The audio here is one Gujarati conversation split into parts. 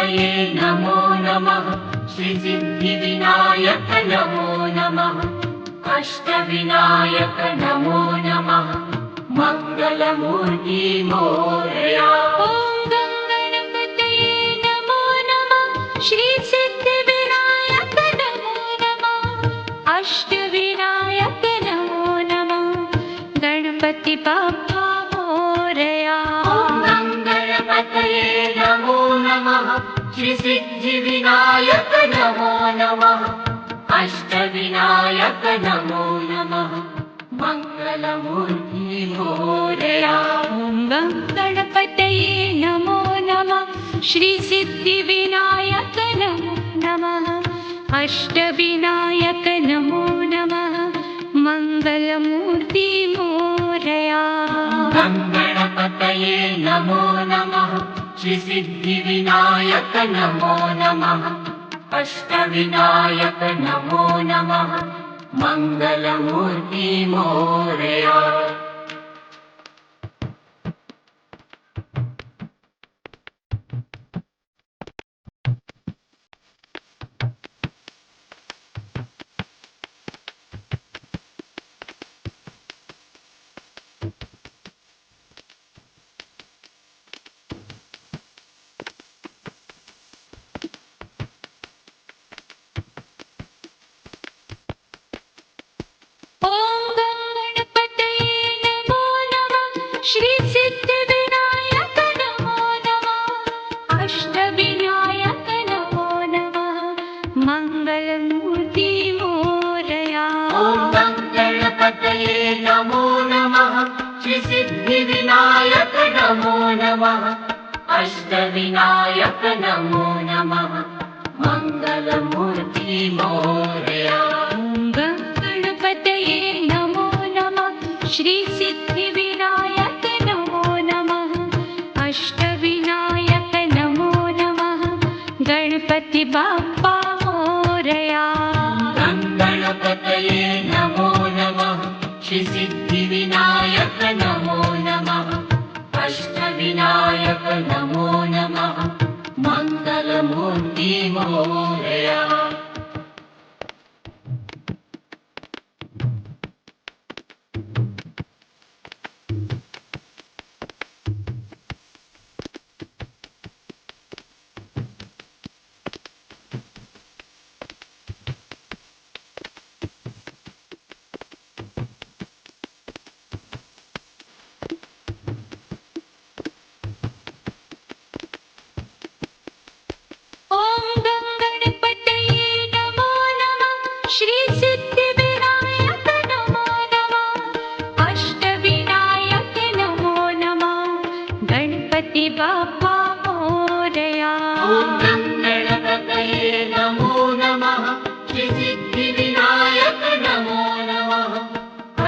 गणपतये नमो नमः। श्रीसिद्धिविनायक नमो नमः। अष्टविनायक नमो नमः। मङ्गलमूर्ति मोरया। ॐ गणपतये नमो नमः। श्रीसिद्धिविनायक नमो नमः। अष्टविनायक नमो नमः। गणपति बाप्पा मोरया। ॐ गणपतये नमो नमः। श्रीसिद्धिविनायक नमो नमः। अष्टविनायक नमो नमः। मङ्गलमूर्ति मोरया। ॐ गणपतये नमो नमः। श्रीसिद्धिविनायक नमो नमः। अष्टविनायक नमो नमः। मङ्गलमूर्ति मोरया। गणपतये नमो नमः। श्रीसिद्धिविनायक नमो नमः। अष्टविनायक नमो नमः। मङ्गलमूर्ति मोरया। ॐ गणपतये नमो नमः। श्रीसिद्धिविनायक नमो नमः। अष्टविनायक नमो नमः। मङ्गलमूर्ति मोरया। ॐ गणपतये नमो नमः। श्रीसिद्धिविनायक नमो नमः। अष्टविनायक नमो नमः। मङ्गलमूर्ति मोरया। ॐ गणपतये नमो नमः। श्रीसिद्धिविनायक नमो नमः। अष्टविनायक नमो नमः। गणपति बाप्पा मोरया। गणपतये नमो नमः। श्रीसिद्धिविनायक नमो नमः। अष्टविनायक नमो नमः। मङ्गलमूर्ति मोरया। ॐ गणपतये नमो नमः। श्रीसिद्धिविनायक नमो नमः। अष्टविनायक नमो नमः। गणपति बाप्पा मोरया। ॐ गणपतये नमो नमः। श्रीसिद्धिविनायक नमो नमः।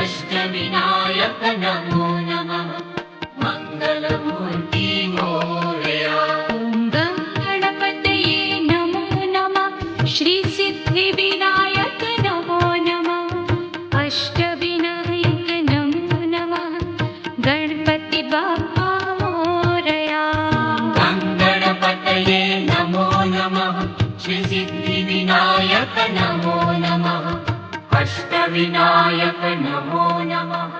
अष्टविनायक नमो नमः। मङ्गलमूर्ति मोरया। ॐ गणपतये नमो नमः। श्रीसिद्धिविनायक नमो नमः। अष्टविनायक नमो नमः। गणपति बाप्पा मोरया। गणपतये नमो नमः। श्रीसिद्धिविनायक नमो नमः। अष्टविनायक नमो नमः।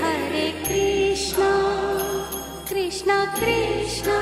हरे कृष्णा कृष्णा कृष्णा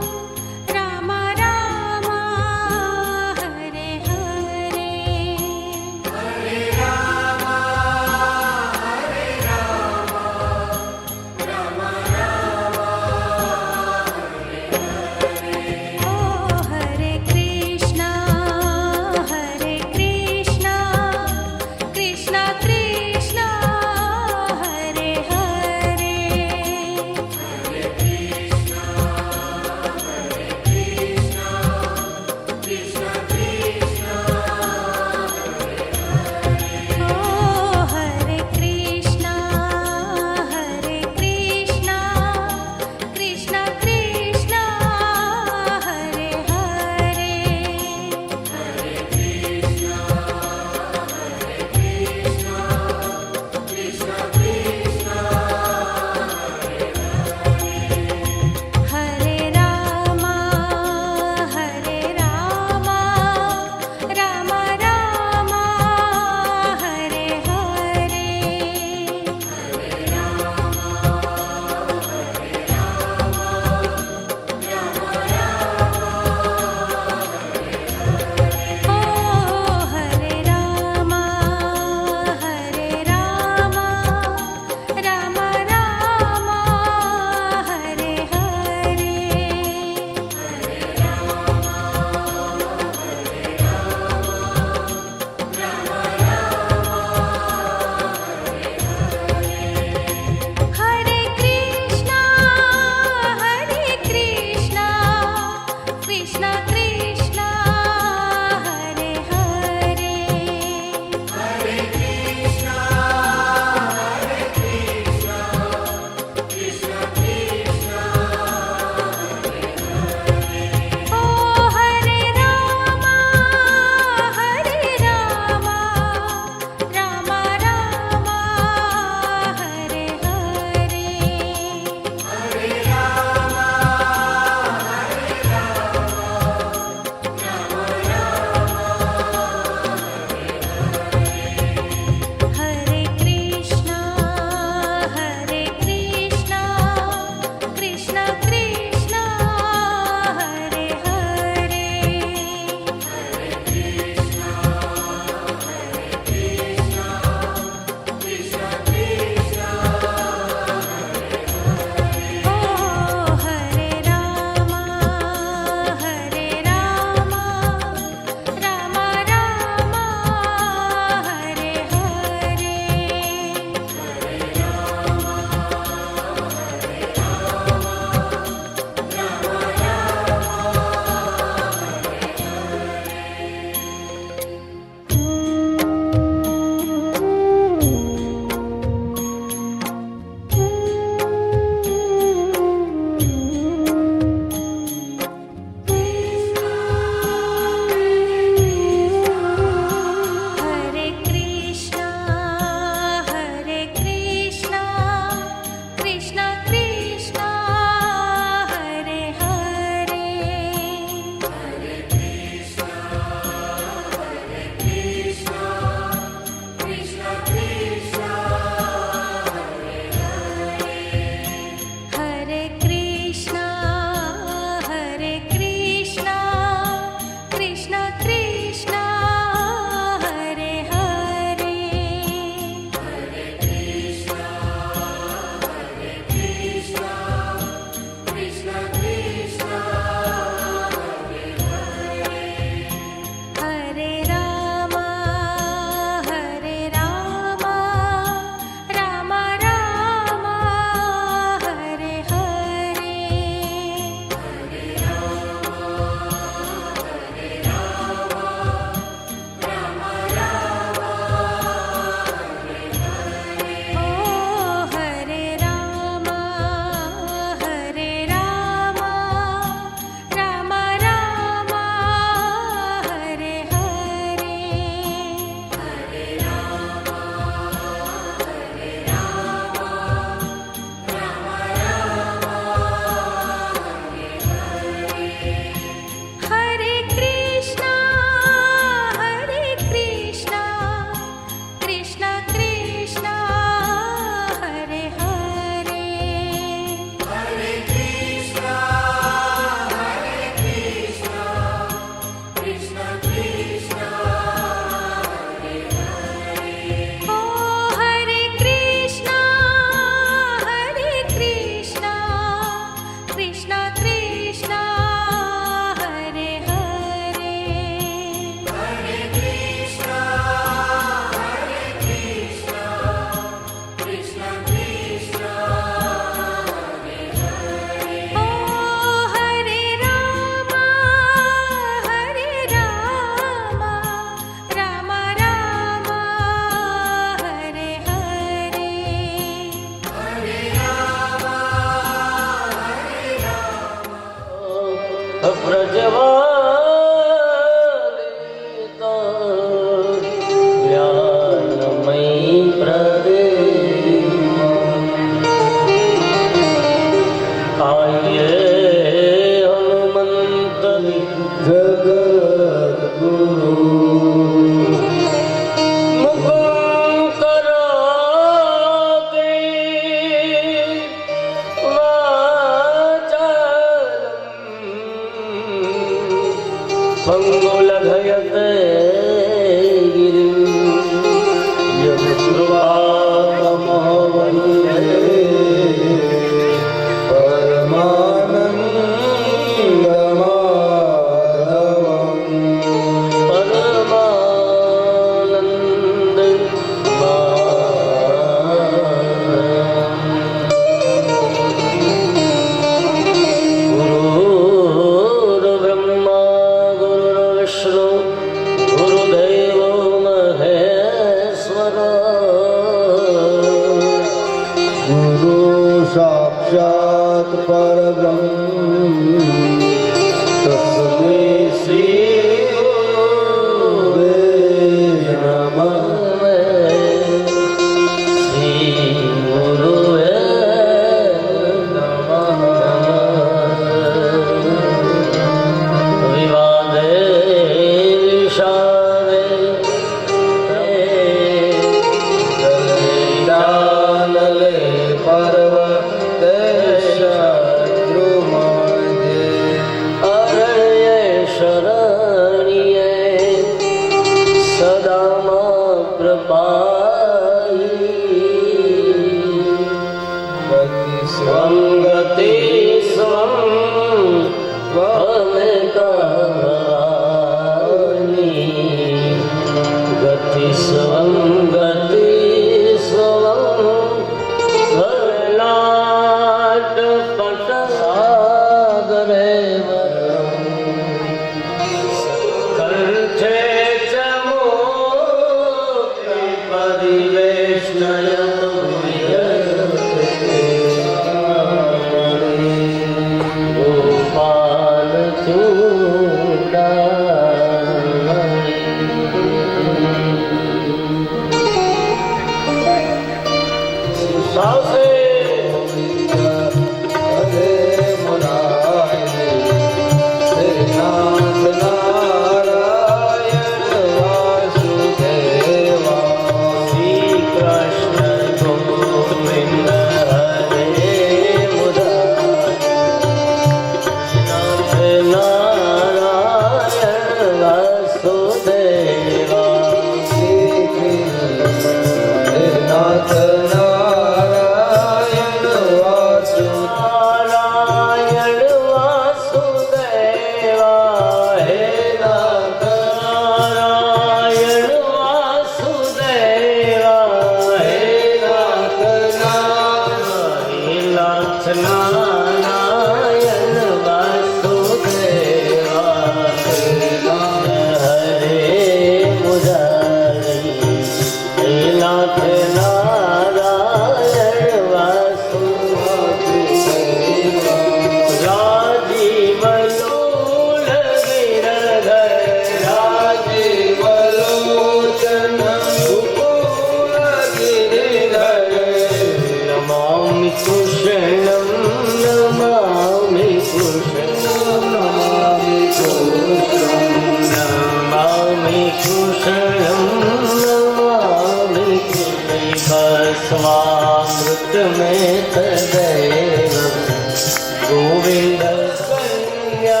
गोविंद संज्ञा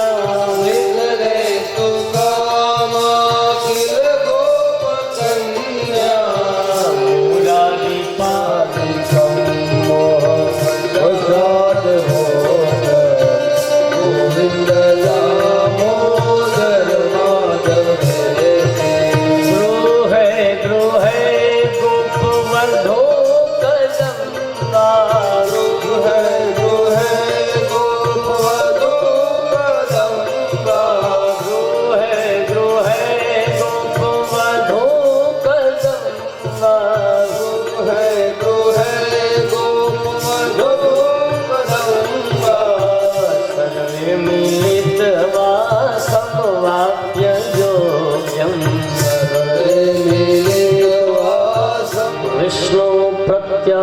विसरे तुका योग्यं विष्णु प्रत्याधिहेतवे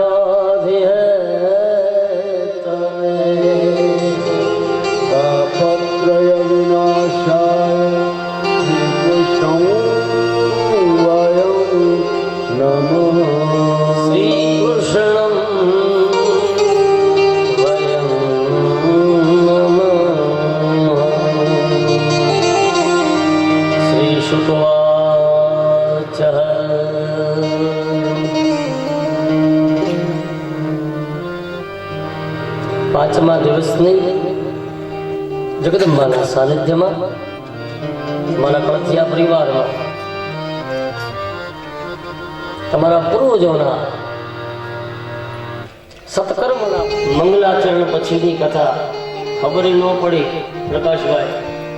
तापत्रय विनाशाय श्रीकृष्णं वयं नमः श्रीकृष्णं वयं नमः श्रीशुकवाच પાંચમા દિવસની જગદંબાના સાનિધ્યમાં મારા કળથિયા પરિવારમાં તમારા પૂર્વજોના સત્કર્મના મંગલાચરણ પછીની કથા ખબર ન પડી. પ્રકાશભાઈ,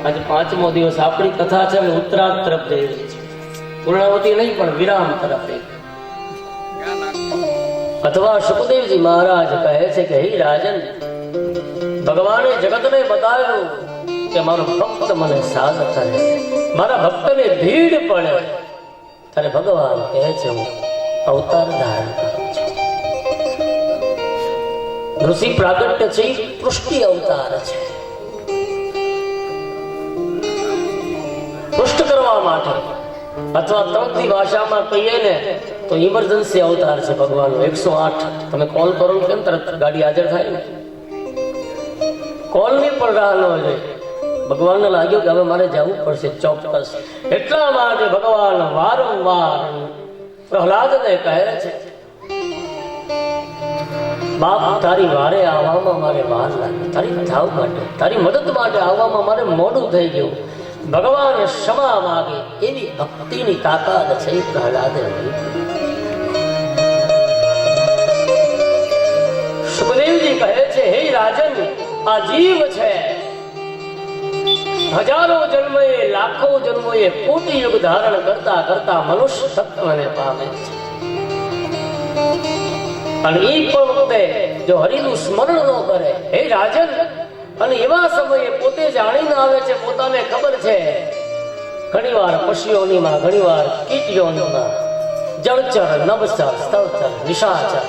આજે પાંચમો દિવસ આપણી કથા છે અને ઉત્તરાર્ધ તરફ જઈ રહી છે. પૂર્ણાવતી નહીં પણ વિરામ તરફ. અથવા સુખદેવજી મહારાજ કહે છે કે હે રાજન, ભગવાને જગતને બતાવ્યું કે મારો ભક્ત મને સાથ કરે, મારા ભક્તને ભીડ પડે ત્યારે ભગવાન કહે છે હું અવતાર ધારણ કરું છું. ઋષિ પ્રાગટ્ય છે, પૃષ્ટિ અવતાર છે. પુષ્ટ કરવા માટે અથવા તરફની ભાષામાં કહીએ ને તો ઇમરજન્સી અવતાર છે ભગવાનનો. 108 તમે કોલ કરો કેમ તરત ગાડી હાજર થાય ને, કોલની પણ રાહ ન જોઈએ. ભગવાનને લાગ્યું કે હવે મારે જવું પડશે ચોક્કસ. એટલા માટે ભગવાન વારંવાર પ્રહલાદને કહે છે, બાપ તારી વારે આવવામાં મારે વાર લાગી, તારી ધાવ માટે, તારી મદદ માટે આવવામાં મારે મોડું થઈ ગયું. ભગવાન ક્ષમા માગે એવી ભક્તિની તાકાત છે પ્રહલાદે. સુખદેવજી કહે છે હે રાજન, આ જીવ છે હજારો જન્મએ લાખો જન્મોએ કોટી યુગ ધારણ કરતા કરતા મનુષ્ય તત્વને પામે છે. અને એ પણ વખતે જો હરિનું સ્મરણ ન કરે હે રાજન, અને એવા સમયે પોતે જાણીને આવે છે, પોતાને ખબર છે ઘણીવાર પશુઓનીમાં, ઘણીવાર કીટીઓનીમાં, જળચર, નભચર, સ્થળચર, નિશાચર,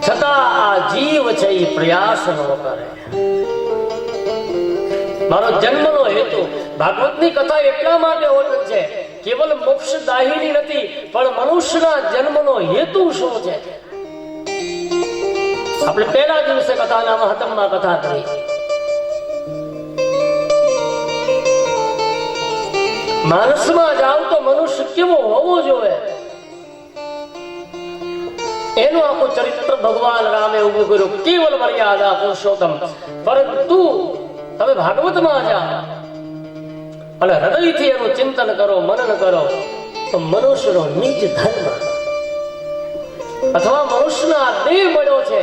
છતાં આ જીવ છે એ પ્રયાસ ન કરે. મારો જન્મનો હેતુ, ભાગવતની કથા એટલા માટે હોતી છે, કેવલ મોક્ષદાયિની નથી, પણ મનુષ્યના જન્મનો હેતુ શું છે. આપણે પહેલા દિવસે કથાના મહત્તમમાં કથા કરી. માનસમાં જાવ તો મનુષ્ય કેવો હોવો જોઈએ એનું આખું ચરિત્ર ભગવાન રામે ઉભું કર્યું. કેવલ મર્યાદા પુરુષોત્તમ. પરંતુ તમે ભાગવતમાં જાઓ અને હૃદયથી એનું ચિંતન કરો, મનન કરો તો મનુષ્યનો નિજ ધર્મ અથવા મનુષ્યના દેહ મળ્યો છે,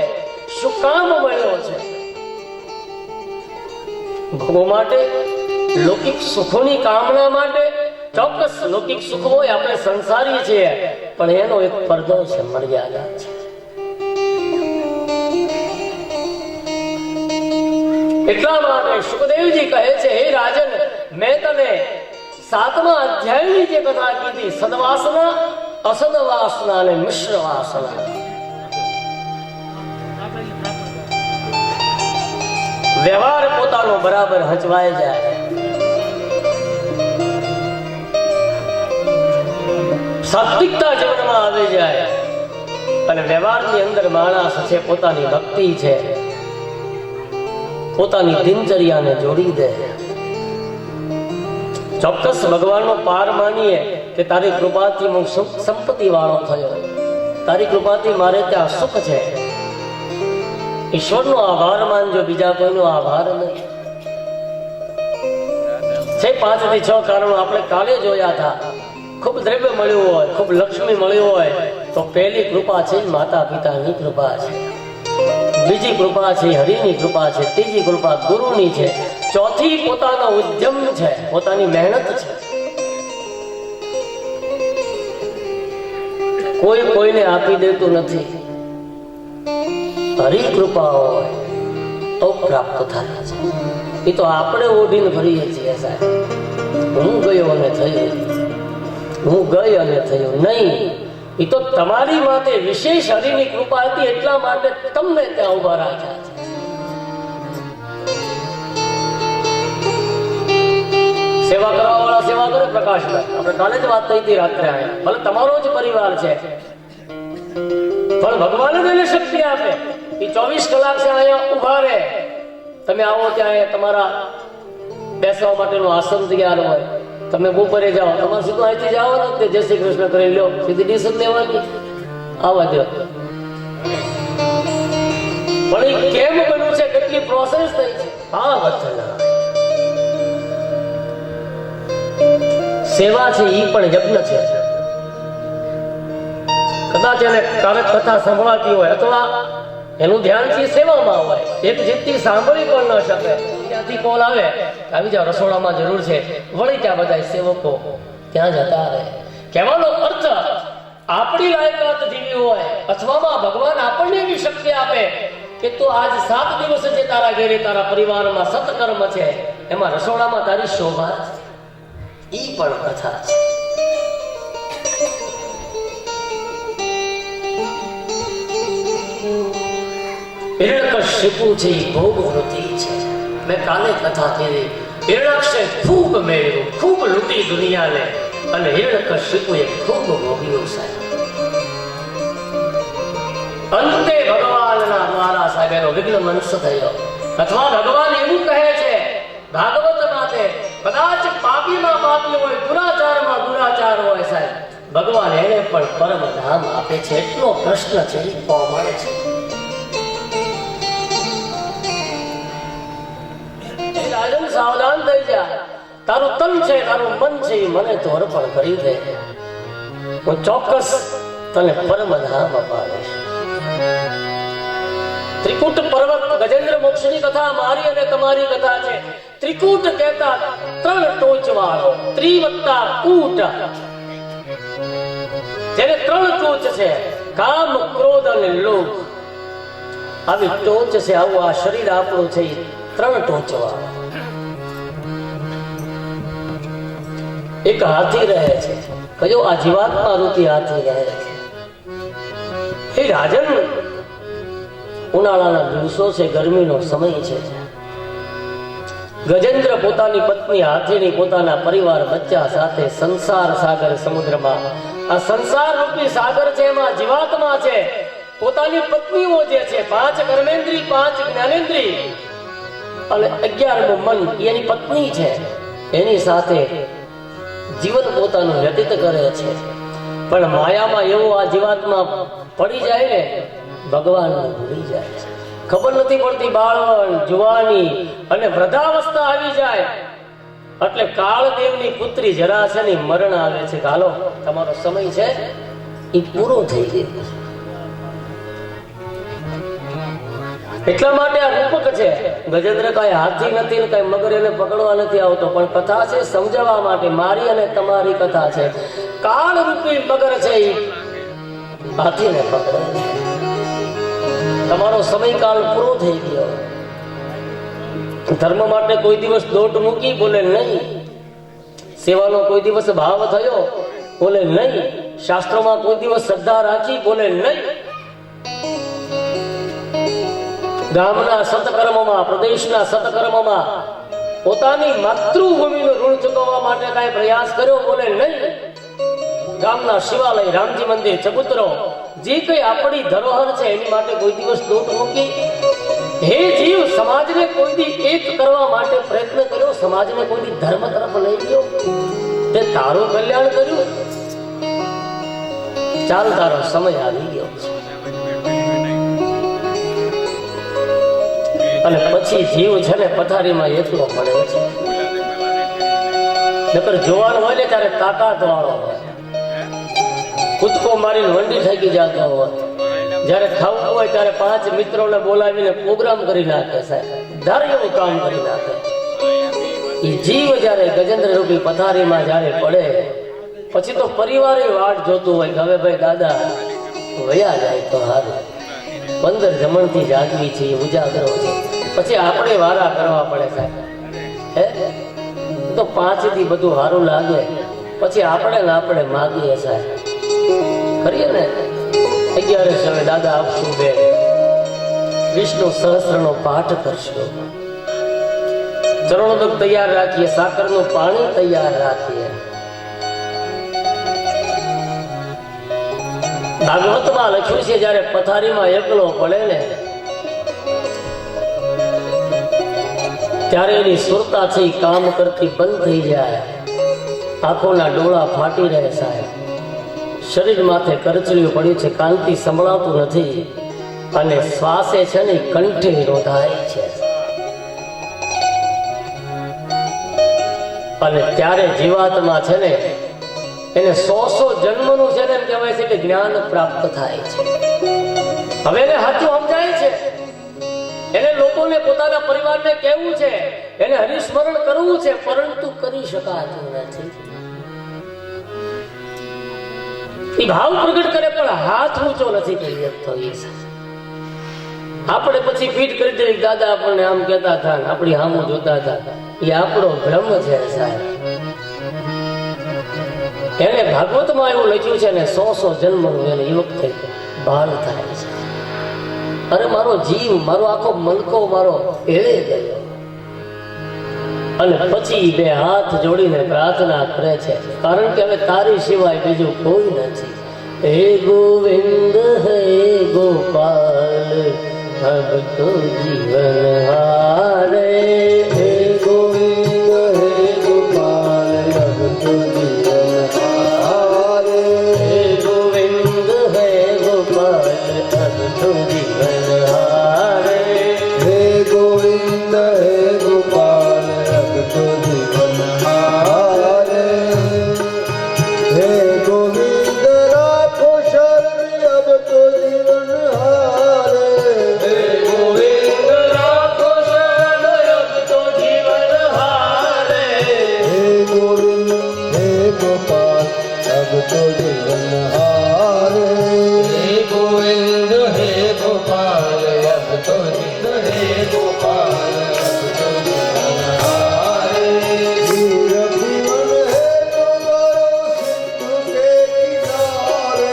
શું કામ મળ્યો છે? ભોગો માટે, લૌકિક સુખોની કામના માટે. ચોક્કસ લૌકિક સુખ હોય, આપણે સંસારી છીએ, પણ એનો એક પડદો છે, મર્યાદા છે. એટલા માટે સુખદેવજી કહે છે હે રાજન, મેં તને 7મા અધ્યાયની જે કથા કીધી, સદવાસના, અસદવાસના અને મિશ્ર વાસના, વ્યવહાર પોતાનો બરાબર હચવાઈ જાય, સાત્વિકતા જીવનમાં આવી જાય અને વ્યવહારની અંદર માણસ છે, પોતાની ભક્તિ છે, પોતાની દિનચર્યાને જોડી દે. ચોક્કસ ભગવાનનો પાર માનીએ કે તારી કૃપાથી હું સુખ સંપત્તિ વાળો થયો, તારી કૃપાથી મારે ત્યાં સુખ છે. ઈશ્વરનો આભાર માનજો, બીજા કોઈનો આભાર નહીં. છે 5 થી 6 કારણો આપણે કાલે જોયા હતા. ખૂબ દ્રવ્ય મળ્યું હોય, ખૂબ લક્ષ્મી મળ્યું હોય તો પહેલી કૃપા છે માતા પિતાની કૃપા છે, બીજી કૃપા છે હરિની કૃપા છે, ત્રીજી કૃપા ગુરુની છે, ચોથી પોતાનો ઉદ્યમ છે, પોતાની મહેનત છે. કોઈ કોઈને આપી દેતું નથી. હરિ કૃપા હોય તો પ્રાપ્ત થાય છે. એ તો આપણે ઓઢીને ફરીએ છીએ સાહેબ. હું ગયો અને થયું, હું ગઈ અને થયું નહીં. એ તો તમારી માટે વિશેષ હરિની કૃપા હતી, એટલા માટે તમને ત્યાં ઉભા રાખ્યા છે. સેવા કરવા વાળા સેવા કરે. પ્રકાશભાઈ આપણે કાલે જ વાત થઈ હતી રાત્રે આયા, ભલે તમારો જ પરિવાર છે પણ ભગવાન જ એને શક્તિ આપે. એ 24 કલાક છે અહીંયા ઉભા રહે. તમે આવો ત્યાં તમારા બેસવા માટેનું આસન તૈયાર હોય, તમે બપોરે જાઓ, તમારે સીધું અહીંથી જવાનું તે જય શ્રી કૃષ્ણ કરી લો, સીધી ડીસન દેવાની, આવવા દો. પણ એ કેમ બન્યું છે, કેટલી પ્રોસેસ થઈ છે. હા વચના સેવા છે એ પણ યજ્ઞ છે. કદાચ એને કારક કથા સંભળાતી હોય અથવા એનું ધ્યાન છે સેવામાં હોય, એક જેટલી સાંભળી પણ ન શકે, ત્યાંથી કોલ આવે આવી જાવ રસોડામાં જરૂર છે, વળી ત્યાં બધા સેવકો ત્યાં જતા રહે. કહેવાનો અર્થ આપણી લાયકાત જેવી હોય અથવામાં ભગવાન આપણને એવી શક્તિ આપે કે તું આજ 7 દિવસ છે તારા ઘેરે તારા પરિવારમાં સત્કર્મ છે, એમાં રસોડામાં તારી શોભા ઈ પણ કથા છે. હિરણ્યકશિપુ છે ભોગ વૃત્તિ છે. મેં કાલે કથા કરી, હિરણ્યાક્ષે ખૂબ મેળવ્યું, ખૂબ લૂંટી દુનિયાને, અને હિરણ્યકશિપુએ ખૂબ ભોગ્યું સાહેબ. અંતે ભગવાનના દ્વારા સાહેબ એનો વિઘ્ન મંસ થયો. અથવા ભગવાન એવું કહે છે ભાગવતમાં છે, કદાચ પાપીમાં પાપી હોય, દુરાચારમાં દુરાચાર હોય સાહેબ, ભગવાન એને પણ પરમ ધામ આપે છે. એટલો પ્રશ્ન છે એ મળે છે. રાજન સાવધાન થઈ જા, તારું તન છે તારું મન છે એ મને તો અર્પણ કરી દે, હું ચોક્કસ તને પરમ ધામ અપાવીશ. ત્રિકૂટ પર્વત ગજેન્દ્ર મોક્ષની કથા મારી અને તમારી કથા છે. ત્રિકૂટ કહેતા 3 ટોચ વાળો, ત્રિવત્તા કૂટ, જેને 3 ટોચ છે, કામ ક્રોધ અને લોભ. આવી ટોચ છે, આવું આ શરીર આપણું છે 3 ટોચ વાળું. એક હાથી રહે છે, કયો આ જીવાત્મા રૂપી હાથી રહે છે. હે રાજન, ઉનાળાના દિવસો છે, ગરમીનો સમય છે. ગજેન્દ્ર પોતાની પત્ની હાથીની પોતાના પરિવાર બચ્ચા સાથે સંસાર સાગર સમુદ્રમાં, આ સંસાર રૂપી સાગર છે, એમાં જીવાત્મા છે. પોતાની પત્નીઓ જે છે, 5 કર્મેન્દ્રી 5 જ્ઞાનેન્દ્રી અને 11મું મન એની પત્ની છે, એની સાથે જીવન પોતાનું વ્યતીત કરે છે. પણ માયામાં એવો આ જીવાત્મા પડી જાય ને, ભગવાનને ભૂલી જાય છે. ખબર નથી પડતી, બાળપણ, જુવાની અને વૃદ્ધાવસ્થા આવી જાય એટલે કાળદેવની પુત્રી જરાસની મરણ આવે છે. હાલો તમારો સમય છે એ પૂરો થઈ ગયો. એટલા માટે આ રૂપક છે. ગજેન્દ્ર કઈ હાથી નથી ને કઈ મગર એને પકડવા નથી આવતો, પણ કથા છે સમજાવવા માટે. મારી અને તમારી કથા છે. કાળ રૂપી મગર છે એ હાથીને પકડે છે. તમારો સમયકાળ પૂરો થઈ ગયો. ધર્મ માટે કોઈ દિવસ દોટ મૂકી, બોલે નહીં. સેવાનો કોઈ દિવસ ભાવ થયો, બોલે નહીં. શાસ્ત્રોમાં કોઈ દિવસ શ્રદ્ધા રાખી, બોલે નહીં. ગામના સતકર્મમાં, પ્રદેશના સતકર્મમાં પોતાની માતૃભૂમિનું ઋણ ચૂકવવા માટે કઈ પ્રયાસ કર્યો, બોલે નહીં. ગામના શિવાલય, રામજી મંદિર, ચબૂતરો, જે કઈ આપણી ધરોહર છે એની માટે કોઈ દિવસ દોટ મૂકી. હે જીવ, સમાજને કોઈ દી એક કરવા માટે પ્રયત્ન કર્યો, સમાજને કોઈ દી ધર્મ તરફ લઈ ગયો, તે તારું કલ્યાણ કર્યું. ચાલ, તારો સમય આવી ગયો છે. અને પછી જીવ છે ને પથારીમાં એકલો પડે છે. નકર જોવાનું હોય ને ત્યારે તાકાત વાળો હોય, કૂદકો મારીને વંડી થાકી જતો હોય. જયારે ખાવું હોય ત્યારે 5 મિત્રોને બોલાવીને પ્રોગ્રામ કરી નાખે સાહેબ, ધારે એવું કામ કરી નાખે. એ જીવ જયારે ગજેન્દ્ર રૂપી પથારીમાં જયારે પડે પછી તો પરિવારે વાટ જોતું હોય કે હવે ભાઈ દાદા વયા જાય તો હારું, 15 જમણથી જાગવી છે, ઉજાગરો છે, પછી આપણે વારા કરવા પડે સાહેબ. હે તો 5 દી બધું સારું લાગે, પછી આપણે ને આપણે માગીએ સાહેબ કરીએ ને 11 હવે દાદા આપશું બેન, વિષ્ણુ સહસ્રનો પાઠ કરશું, ચરણોદક તૈયાર રાખીએ, સાકરનું પાણી તૈયાર રાખીએ. ભાગવતમાં લખ્યું છે જયારે પથારીમાં એકલો પડે ને ત્યારે એની સુરતા છે કામ કરતી બંધ થઈ જાય, આંખોના ડોળા ફાટી રહે સાહેબ, શરીર માથે કરચલીઓ પડ્યું છે, કાંતિ સંભળાતું નથી અને શ્વાસે છે ને કંઠે રોધાય છે. અને ત્યારે જીવાત્મા છે ને એને 100 જન્મનું છે ને એમ કહેવાય છે કે જ્ઞાન પ્રાપ્ત થાય છે. હવે એને સાચું સમજાય છે, એને લોકોને પોતાના પરિવારને કહેવું છે, એને હરિસ્મરણ કરવું છે, પરંતુ કરી શકાતું નથી. એ ભાવ પ્રગટ કરે પણ હાથ ઊંચો નથી કરી શકતો. આપણે પછી પીઠ કરી દઈએ, દાદા આપણને આમ કહેતા હતા, આપણી સામું જોતા હતા, એ આપણો ભ્રમ છે સાહેબ. એને ભાગવતમાં એવું લખ્યું છે ને 100 જન્મનું એને એ વખતે ભાન થાય છે. અરે મારો જીવ, મારો આખો મલકો મારો એળે ગયો. અને પછી 2 હાથ જોડીને પ્રાર્થના કરે છે, કારણ કે હવે તારી સિવાય બીજું કોઈ નથી. હે ગોવિંદ હે ગોપાલ અબ તો જીવન હારે, હે ગોવિંદ હે ગોપાલ અબ તો જીવન હારે, હે ગોવિંદ હે ગોપાલ અબ તો જીવન હારે, હે ગોવિંદ હે ગોપાલ અબ તો જીવન હારે, હે ગોવિંદ રાખો શરણ અબ તો જીવન હારે, હે ગોવિંદ રાખો શરણ અબ તો જીવન હારે, હે ગોવિંદ હે ગોપાલ અબ તો જીવન હારે, હે ગોવિંદ હે ગોપાલ અબ તો જીવન હે ગોપાલ અબ તો જીવન હારે, વીર જીવન હે તમારો સિંધુ કે કિનારે,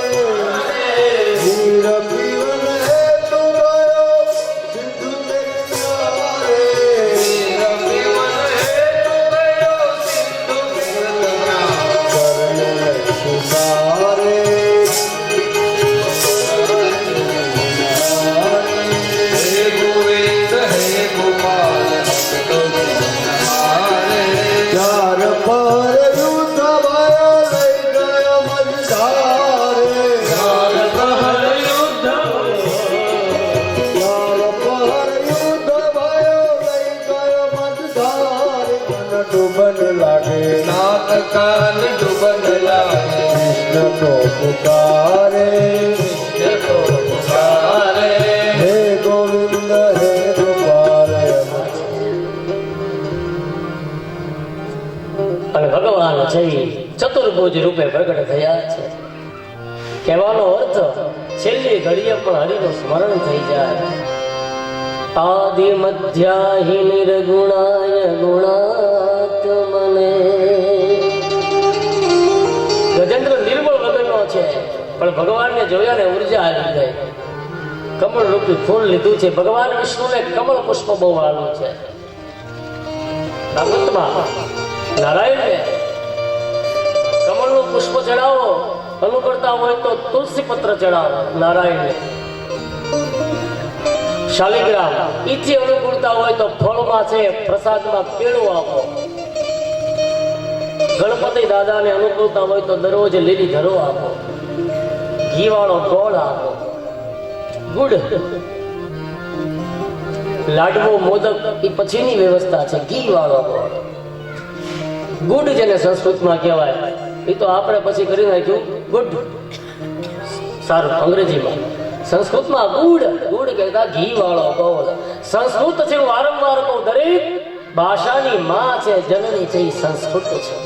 વીર જીવન હે તમારો સિંધુ કે કિનારે, વીર જીવન હે તમારો સિંધુ કે કિનારે, ચરણ સુધારે, હે ગોવિંદ હે ગોપાલ અબ તો જીવન હારે, ચાર પર યુદ્ધ ભયો લઈ ગયો મજધારે, ચાર પર યુદ્ધ ભયો લઈ ગયો મજધારે, મન ડૂબન લાગે નાથ કાન ડૂબન લાગે, કૃષ્ણ તો પુકારે, કૃષ્ણ તો પુકારે, હે ગોવિંદ હે ગોપાલ. અને ભગવાન છે ઈ ચતુર્ભુજ રૂપે પ્રગટ થયા છે. કહેવાનો અર્થ છેલ્લી ઘડીએ પણ હરિનું સ્મરણ થઈ જાય. આદિ મધ્યાહિ નિર્ગુણાય ગુણાત્મને. ગજેન્દ્ર નિર્મળ વગરનો છે પણ ભગવાનને જોયા ને ઉર્જા આવી ગઈ. કમળ રૂપી ફૂલ લીધું છે. ભગવાન વિષ્ણુને કમળ પુષ્પ બહુ વાલું છે. ભાગવતમાં નારાયણને કમળનું પુષ્પ ચડાવો, અનુકરતા હોય તો તુલસી પત્ર ચડાવો નારાયણને. શાલિગ્રામ ઈથી અનુકૂળતા હોય તો ફળમાં છે પ્રસાદમાં કેળું આપો. ગણપતિ દાદાને અનુકૂળતા હોય તો દરરોજ લીલી ધરો આપો, ઘી વાળો ગોળ આપો, ગુડ લાડવો મોદક એ પછીની વ્યવસ્થા છે. ઘી વાળો ગોળ ગુડ જેને સંસ્કૃતમાં કહેવાય એ તો આપણે પછી કરી નાખ્યું ગુડ. સારું, અંગ્રેજીમાં સંસ્કૃતમાં ગુડ ગુડ કહેતા ઘી વાળો ગોળ. સંસ્કૃત છે હું વારંવાર કહું, દરેક ભાષાની માં છે, જનની છે, એ સંસ્કૃત છે.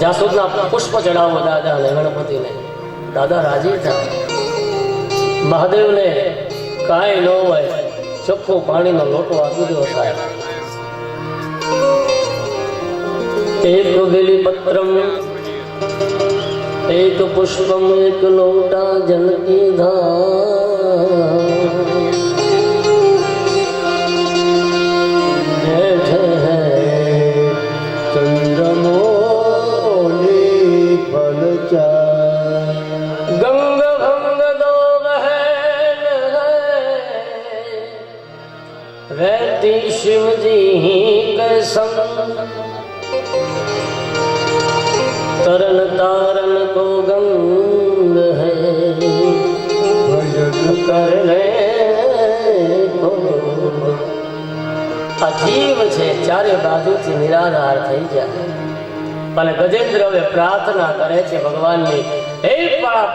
જાસૂદના પુષ્પ ચડાવો દાદા અને ગણપતિને, દાદા રાજી થાય. મહાદેવને કાંઈ ન હોય ચોખ્ખો પાણીનો લોટો આપી દો સાહેબ. એક બિલીપત્રમ એક પુષ્પમ એક લોટા જલ કી ધાર જેઠ હૈ ચંદ્રમોલી ફલ ચાર ગંગ ભંગ દો બહેન रहती शिव जी के संग तरन तारन को गंग है भजन करने को. આ જીવ છે ચારે બાજુથી નિરાધાર થઈ જાય અને ગજેન્દ્ર હવે પ્રાર્થના કરે છે ભગવાનની, હે બાપ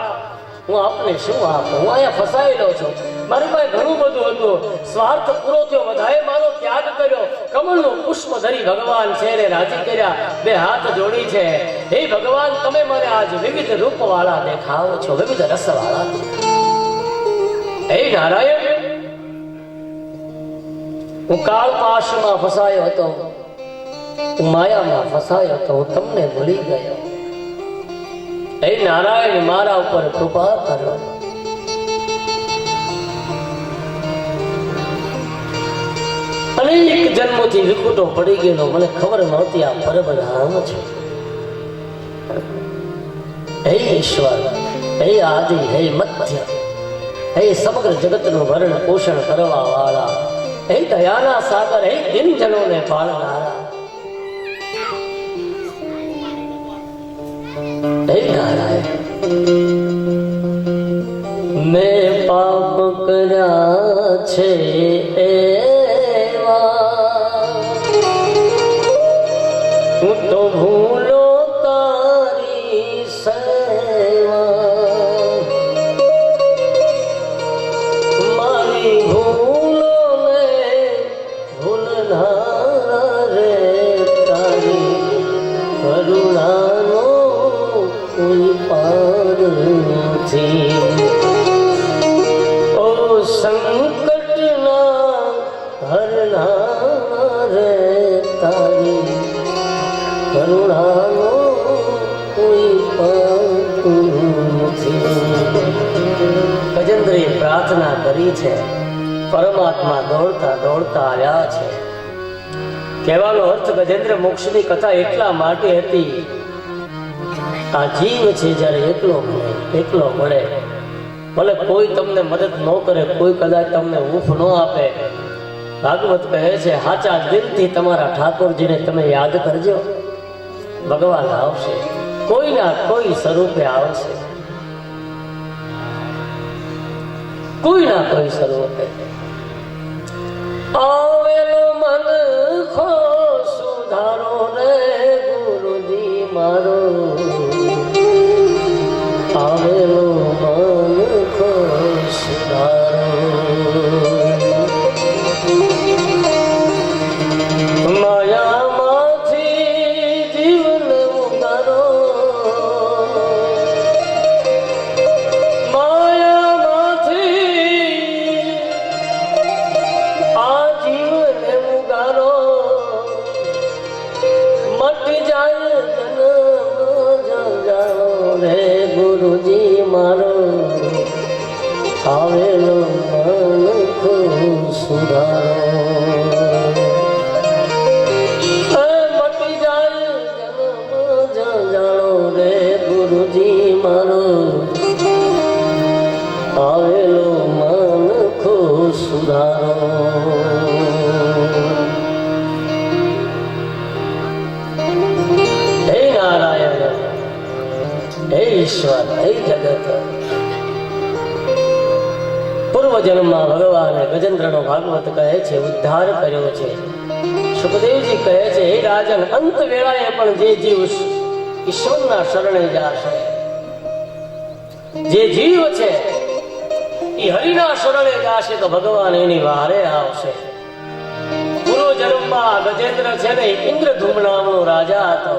હું આપને શું આપું, હું અહીંયા ફસાયેલો છું, મારી પાસે ઘણું બધું હતું, સ્વાર્થ પૂરો થયો, બધાએ મારો ત્યાગ કર્યો, કમળનું પુષ્પ ધરી ભગવાન છે ને રાજી કર્યા, બે હાથ જોડી છે, હે ભગવાન તમે મને આજ વિવિધ રૂપ વાળા દેખાવો છો, વિવિધ રસ વાળા. હે નારાયણ હું કાળ પાશમાં ફસાયો હતો, હું માયામાં ફસાયો હતો, હું તમને ભૂલી ગયો. હે નારાયણ મારા ઉપર કૃપા કરો. અનેક જન્મોથી વિખૂટો પડી ગયેલો મને ખબર નહોતી આ પરબ્રહ્મ છે. હે ઈશ્વર, હે આદિ, હે મધ્ય, હે સમગ્ર જગતનું ભરણ પોષણ કરવા વાળા, હે દયાના સાગર, હે દિનજનોને પાળનારા, હે નારાયણ મેં પાપ કર્યા છે હું તો ભૂલો તારી સેવા, મારી ભૂલો ને ભૂલનારા રે તારી કરુણાનો કોઈ પાર નથી. ઓ સંકટના હરનારા રે તારી કરુણાનો કોઈ પાર નથી. ગજેન્દ્રએ પ્રાર્થના કરી છે, પરમાત્મા દોડતા દોડતા આવ્યા છે. કહેવાનો અર્થ ગજેન્દ્ર મોક્ષની કથા એટલા માટે હતી, આ જીવ છે જ્યારે એકલો મળે, ભલે કોઈ તમને મદદ ન કરે, કોઈ કદાચ તમને ઊફ ન આપે, ભાગવત કહે છે સાચા દિલથી તમારા ઠાકોરજીને તમે યાદ કરજો, ભગવાન આવશે, કોઈના કોઈ સ્વરૂપે આવશે, કોઈના કોઈ સ્વરૂપે. આવેલો મન ખો સુધારો રે ગુરુજી મારો, આવેલો મન ખો સુધારો, માયામાંથી જીવન ઉતારો, માયામાંથી આ જીવન ઉગારો, મટી જાય જન્મ જંજાળો રે ગુરુજી મારો, આવેલો મન ખો સુધારો, મટી જાય જન્મ જંજાળો રે ગુરુજી મારો, આવેલો મન ખો સુધારો. હે નારાયણ, હે ઈશ્વર, હે જગત, પૂર્વ જન્મમાં ભગવાને ગજેન્દ્રનો ભાગવત કહે છે ઉદ્ધાર કર્યો છે. સુખદેવજી કહે છે હે રાજન, અંત વેળાએ પણ જે જીવ ઈશ્વરના શરણે જશે, જે જીવ છે એ હરિના શરણે જશે તો ભગવાન એની વારે આવશે. પૂર્વ જન્મમાં ગજેન્દ્ર છે ને ઇન્દ્રધૂમ નામનો રાજા હતો.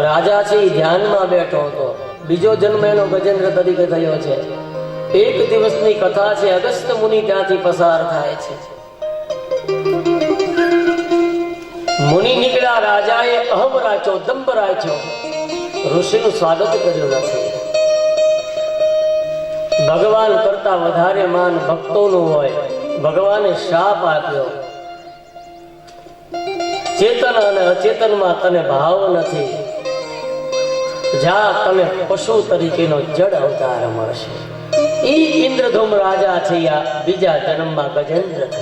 રાજા છે એ ધ્યાનમાં બેઠો હતો, બીજો જન્મ એનો ગજેન્દ્ર તરીકે થયો છે. એક દિવસની કથા છે. અગસ્ત્ય મુનિ ત્યાંથી પસાર થાય છે. મુનિ નીકળ્યા. રાજાએ અહમ રાખ્યો, દંભ રાખ્યો, ઋષિનું સ્વાગત કર્યું નથી. ભગવાન કરતા વધારે માન ભક્તોનું હોય. ભગવાને શાપ આપ્યો, ચેતન અને અચેતનમાં તને ભાવ નથી, જા તને પશુ તરીકેનો જડ અવતાર મળશે. ઈ ઇન્દ્રધૂમ રાજા છે. આ બીજા જન્મમાં ગજેન્દ્ર થયો છે.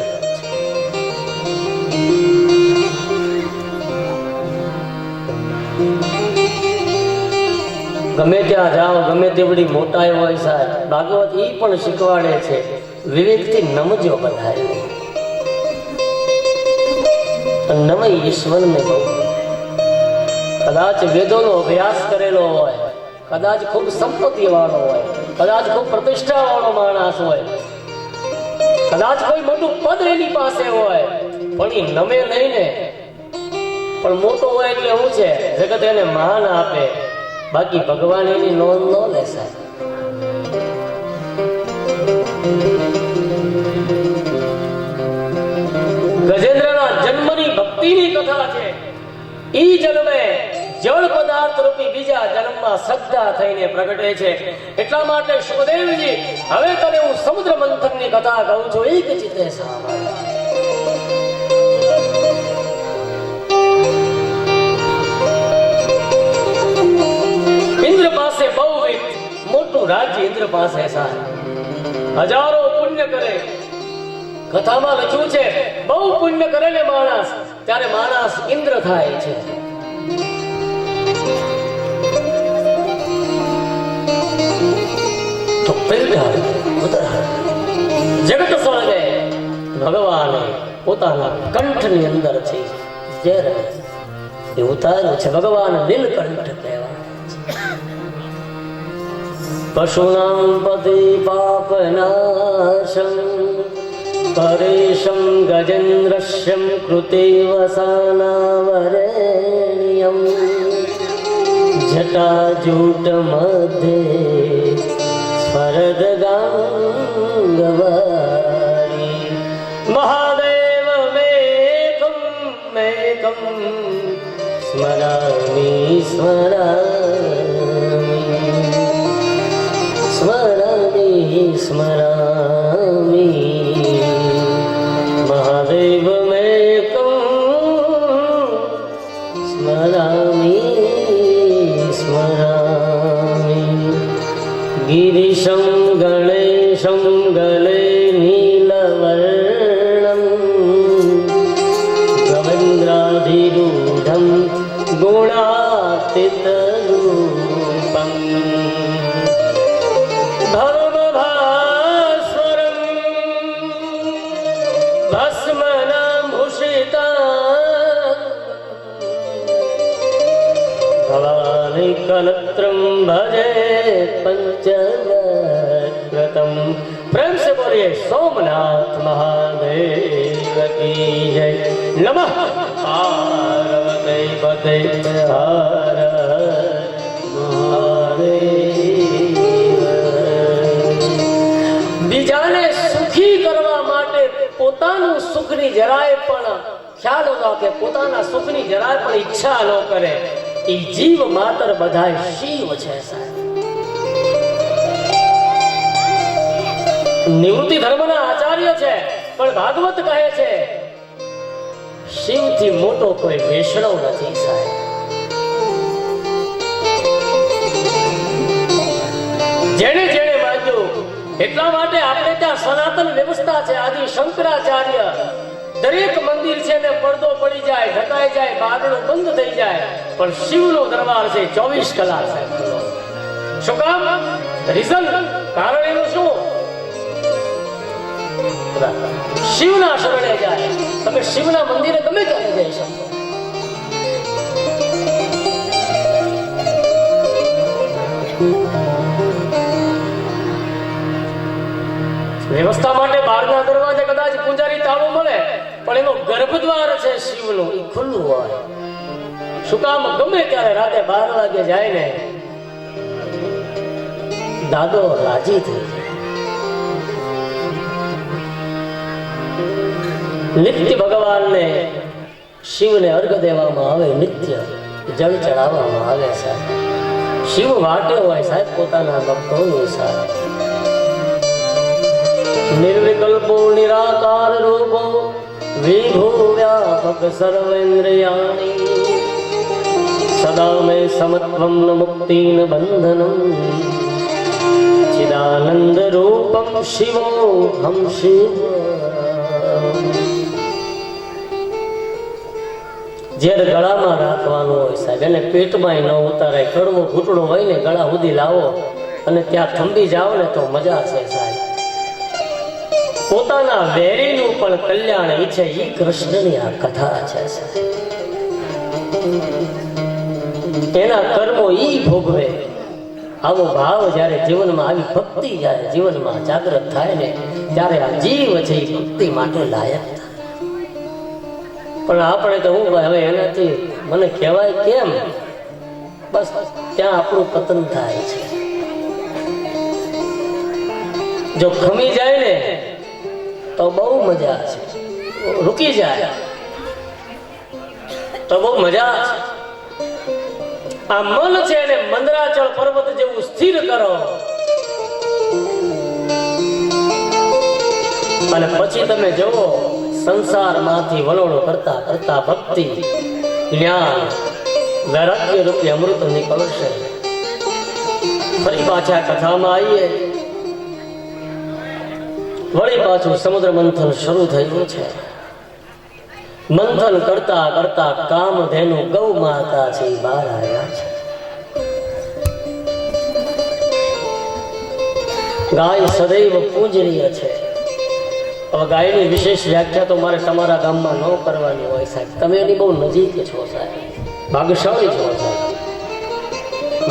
ગમે ત્યાં જાઓ, ગમે તેવડી મોટાઈ હોય સાહેબ, ભાગવત ઈ પણ શીખવાડે છે, વિવેકથી નમજો બધાય. નમય ઈશ્વરને બહુ. કદાચ વેદોનો અભ્યાસ કરેલો હોય, કદાચ ખૂબ સંપત્તિ વાળો હોય, કદાચ ખૂબ પ્રતિષ્ઠા વાળો માણસ હોય, કદાચ કોઈ મોટું પદ એની પાસે હોય, પણ એ નમે લઈને પણ મોટો હોય એટલે શું છે, જગત એને માન આપે, બાકી ભગવાન એની નોંધ ન લે સાહેબ. ગજેન્દ્રના જન્મની ભક્તિની કથા છે. ઈ જન્મે જળ પદાર્થ રૂપી બીજા જન્મમાં શ્રદ્ધા થઈને પ્રગટે છે. એટલા માટે સુખદેવજી, હવે તને હું સમુદ્ર મંથનની કથા કહું છું, એક ચિત્તે સાંભળ. ઇન્દ્ર પાસે બહુ મોટું રાજ્ય, ઇન્દ્ર પાસે હજારો પુણ્ય કરે. કથામાં લખ્યું છે, બહુ પુણ્ય કરે ને માણસ, ત્યારે માણસ ઇન્દ્ર થાય છે. તો જગત સળગે, ભગવાને પોતાના કંઠની અંદર છે ઝેર એ ઉતાર્યું છે. ભગવાન નીલકંઠ કહેવાય. પશુનામ પતિ પાપનાશમ પરેશમ ગજેન્દ્રસ્યમ કૃતે વસાનાવરેણ્યમ જટાજૂટ મધ્યે સ્વર્ગગાંગવારી મહાદેવ મેકમ મેકમ સ્મરામિ સ્મરામિ મહાદેવ મેકમ સ્મરામિ ગિરીશમ ગણેશમ ગલે નીલવર્ણમ ગવેન્દ્રાધિરૂઢમ ગુણાતીતરૂપમ ભવભાસ્વરમ ભસ્મનાભૂષિતા ભવાની કલત્રમ ભજે पंचवक्रतम. प्रेम से बोलिए सोमनाथ महादेव की जय. नमः पार्वती पते हर महादेव. બીજાને સુખી કરવા માટે પોતાનું સુખની જરાય પણ ખ્યાલ ન રાખે, પોતાના સુખની જરાય પણ ઈચ્છા ન કરે, એ જીવ માત્ર બધાય શિવ છે સાહેબ. નિવૃત્તિ ધર્મના આચાર્ય છે, પણ ભાગવત કહે છે શિવથી મોટો કોઈ વૈષ્ણવ નથી સાહેબ. જેણે જેણે માંગ્યું, એટલા માટે આપણે ત્યાં સનાતન વ્યવસ્થા છે. આદિ શંકરાચાર્ય દરેક મંદિર છે ને પડદો પડી જાય, ઢકાઈ જાય, બારણું બંધ થઈ જાય, પણ શિવનો દરબાર છે 24 કલાક સાહેબ. શું કામ? રીઝન, કારણ એનું શું? શિવના શરણે જાય. તમે શિવના મંદિરે ગમે ત્યારે જઈ શકો. વ્યવસ્થા માટે બહારના દરવાજે કદાચ પૂજારી તાળું મળે, પણ એનો ગર્ભદ્વાર છે શિવનું, એ ખુલ્લું હોય. શું કામ? ગમે ત્યારે રાતે 12 વાગે જાય ને દાદો રાજી થઈ જાય. નિત્ય ભગવાનને શિવને અર્ઘ દેવામાં આવે, નિત્ય જળ ચડાવવામાં આવે સાહેબ. શિવ વાટે હોય સાહેબ પોતાના ભક્તોની સાહેબ. નિર્વિકલ્પો નિરાકાર રૂપો વિભુ વ્યાપક સર્વેન્દ્રિયાણી સદા મે સમત્વમ ન મુક્તિ ન બંધનમ ચિદાનંદ રૂપમ શિવો હમ શિવ. ઝેર ગળામાં રાખવાનું હોય સાહેબ, એને પેટમાં ન ઉતારાય. કડવો ઘૂંટડો હોય ને ગળા સુધી લાવો અને ત્યાં થંભી જાઓ ને તો મજા છે સાહેબ. પોતાના વેરીનું પણ કલ્યાણ ઈચ્છે એ કૃષ્ણની આ કથા છે સાહેબ. એના કર્મો ઈ ભોગવે. આવો ભાવ જ્યારે જીવનમાં આવી ભક્તિ જ્યારે જીવનમાં જાગૃત થાય ને ત્યારે આ જીવ છે એ ભક્તિ માટે લાયક થાય. પણ આપણે તો હું હવે એનાથી મને કહેવાય કેમ, બસ ત્યાં આપણું પતન થાય છે. જો ખમી જાય ને તો બહુ મજા છે, રૂકી જાય તો બહુ મજા છે. આ મન છે એને મંદરાચળ પર્વત જેવું સ્થિર કરો અને પછી તમે જુઓ સંસારમાંથી વલોણો કરતા કરતા ભક્તિ જ્ઞાન વૈરાગ્ય રૂપી અમૃત નીકળશે. ફરી પાછા કથામાં આવીએ. વળી પાછું સમુદ્ર મંથન શરૂ થયું છે. મંથન કરતા કરતા કામધેનુ ગૌ માતા છે બહાર આવ્યા છે. ગાય સદૈવ પૂજનીય છે. હવે ગાયની વિશેષ વ્યાખ્યા તો મારે તમારા ગામમાં ન કરવાની હોય સાહેબ. તમે એની બહુ નજીક છો સાહેબ, ભાગ્યશાળી છો સાહેબ.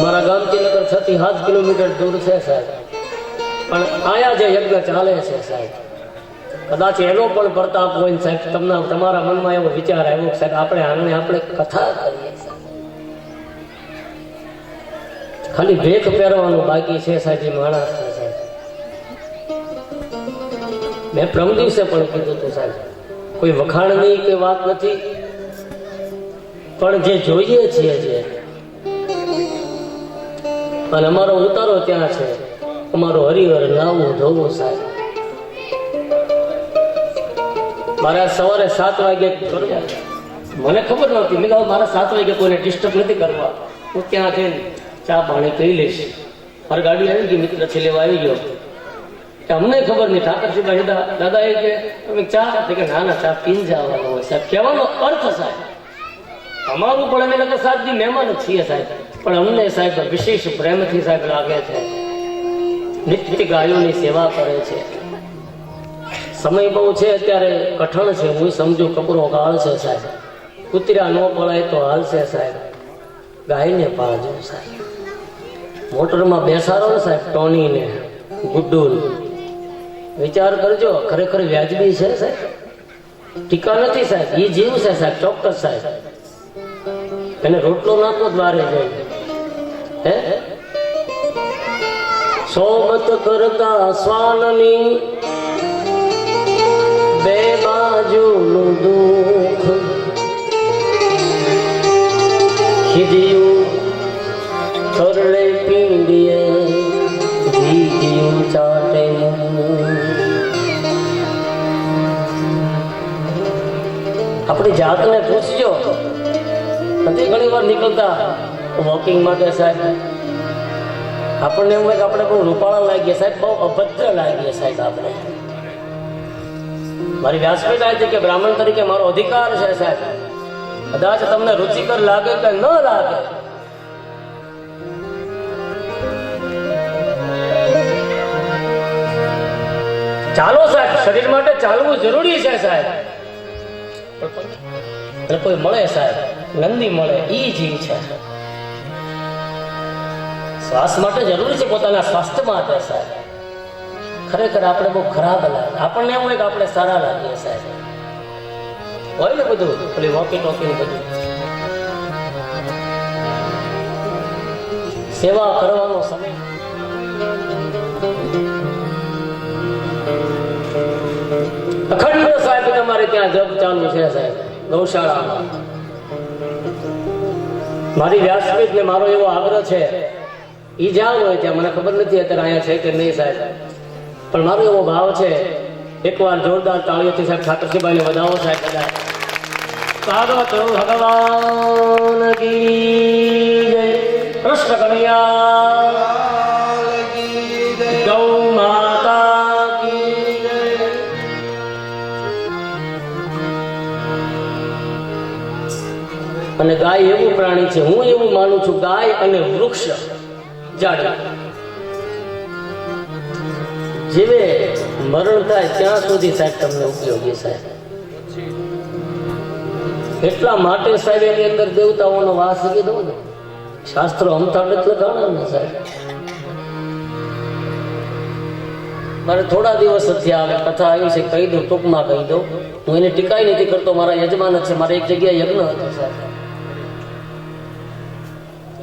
મારા ગામથી નગર 6 થી 7 કિલોમીટર દૂર છે સાહેબ. પણ આયા જે યજ્ઞ ચાલે છે સાહેબ, કદાચ એનો પણ પ્રતાપ હોય સાહેબ. તમને તમારા મનમાં એવો વિચાર આવ્યો સાહેબ આપણે આને આપણે કથા કરીએ સાહેબ. ખાલી ભેખ પહેરવાનું બાકી છે સાહેબ. એ માણસ છે સાહેબ. મેં પ્રમ દિવસે પણ કીધું હતું સાહેબ, કોઈ વખાણની કે વાત નથી, પણ જે જોઈએ છીએ જે અને અમારો ઉતારો ત્યાં છે. અમારો હરિહર નાવું ધોવું સાહેબ. મારે સવારે 7 વાગે કરવા, મને ખબર નહોતી. મેં કહ્યું મારા 7 વાગે કોઈને ડિસ્ટર્બ નથી કરવા, હું ત્યાં જઈને ચા પાણી પી લઈશ. મારી ગાડી આવી ગઈ, મિત્ર છે લેવા આવી ગયો. અમને ખબર નહીં. ઠાકરસિંહભાઈ દાદા એ કે તમે ચા, કે ના ના ચા પીને જવાનો હોય સાહેબ. કહેવાનો અર્થ સાહેબ અમારું પણ અમે લગભગ 7 દી મહેમાન જ છીએ સાહેબ, પણ અમને સાહેબ વિશેષ પ્રેમથી સાહેબ લાગે છે. નિત્ય ગાયોની સેવા કરે છે. સમય બહુ છે અત્યારે, કઠણ છે, હું સમજુ કપરો કાળ છે સાહેબ. કૂતરા ન પડાય તો હાલશે સાહેબ. ગાયને પાળજો સાહેબ. મોટરમાં બેસાડો ને સાહેબ ટોનીને ગુડ્ડુને. વિચાર કરજો, ખરેખર વ્યાજબી છે સાહેબ. ટીકા નથી સાહેબ. એ જીવ છે સાહેબ, ચોક્કસ સાહેબ. એને રોટલો નાખો દ્વારે જઈને. હે સોબત કરતા શ્વાનની બે બાજુનું દુઃખ ખીજ્યું કરડે પીંડીએ ભીજ્યું ચાટે. આપણી જાતને પૂછજો. નથી ઘણી વાર નીકળતા વોકિંગ માટે સાહેબ, આપણને એવું હોય કે આપણે બહુ રૂપાળા લાગીએ સાહેબ, બહુ અભદ્ર લાગીએ સાહેબ. આપણે મારી વ્યાસપીઠ આવી કે બ્રાહ્મણ તરીકે મારો અધિકાર છે સાહેબ. કદાચ તમને રુચિકર લાગે કે ન લાગે, ચાલો સાહેબ. શરીર માટે ચાલવું જરૂરી છે સાહેબ. કોઈ મળે સાહેબ, નંદી મળે, ઈ જીવ છે. શ્વાસ માટે જરૂરી છે, પોતાના સ્વાસ્થ્ય માટે સાહેબ. ખરેખર આપણે બહુ ખરાબ લાગે. આપણને એમ હોય કે આપણે સારા લાગીએ સાહેબ. હોય ને બધું પેલી વોકી ટોકી બધું. સેવા કરવાનો સમય. અખંડ સાહેબ તમારી ત્યાં જપ ચાલુ છે સાહેબ, ગૌશાળામાં. મારી વ્યાસપીઠ ને મારો એવો આગ્રહ છે, ઈ જ્યાં હોય ત્યાં, મને ખબર નથી અત્યારે અહીંયા છે કે નહીં સાહેબ, પણ મારો એવો ભાવ છે, એકવાર જોરદાર તાળીઓથી સાહેબ ઠાકરજીભાઈને વધાવો સાહેબ બધા. પાર્વત ભગવાન કી જય, કૃષ્ણ કનૈયા ગૌ માતા કી જય. અને ગાય એવું પ્રાણી છે, હું એવું માનું છું, ગાય અને વૃક્ષ ઝાડ જીવે મરણ થાય ત્યાં સુધી સાહેબ તમને ઉપયોગી સાહેબ. એટલા માટે સાહેબ એની અંદર દેવતાઓનો વાસ કીધો ને, શાસ્ત્રો અમથા એટલે ગણે ને સાહેબ. મારે થોડા દિવસ થયા કથા આવી છે, કહી દઉં, ટૂંકમાં કહી દઉં. હું એને ટીકાઈ નથી કરતો, મારા યજમાન જ છે. મારે એક જગ્યાએ યજ્ઞ હતો સાહેબ,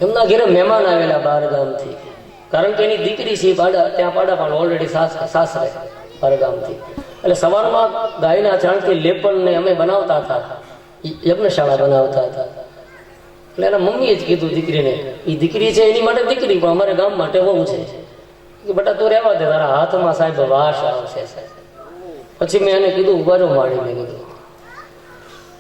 એમના ઘરે મહેમાન આવેલા બહાર ગામથી, કારણ કે એની દીકરી છે ત્યાં પાડા ઓલરેડી સાસરે બહાર ગામથી. એટલે સવારમાં ગાયના છાણથી લેપન ને અમે બનાવતા હતા, યજ્ઞશાળા બનાવતા હતા. એટલે એના મમ્મીએ જ કીધું દીકરીને, એ દીકરી છે એની માટે દીકરી, પણ અમારે ગામ માટે વહુ છે કે બેટા તું રહેવા દે, તારા હાથમાં સાહેબ વાસ આવશે સાહેબ. પછી મેં એને કીધું ઉભારો માડી, મેં કીધું